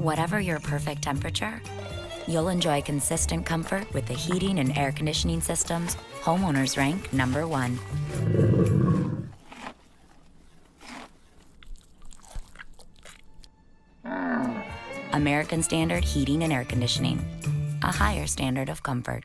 Whatever your perfect temperature, you'll enjoy consistent comfort with the heating and air conditioning systems homeowners rank #1. American Standard Heating and Air Conditioning, a higher standard of comfort.